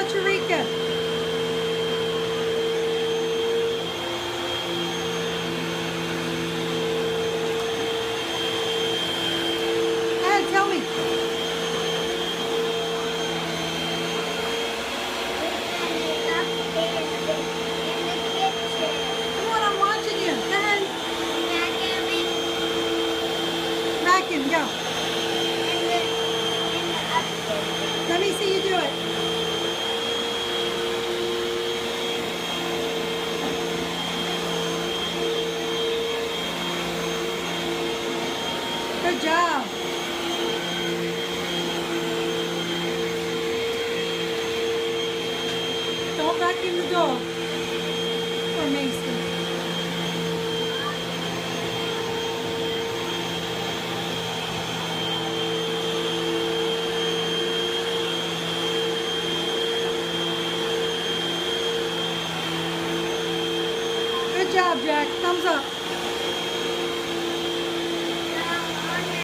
Tarika. Tell me. Come on, I'm watching you. Go ahead. Vacuum, go. Let me see you do it. Good job. Don't vacuum the dog. Or Mason. Good job, Jack. Thumbs up.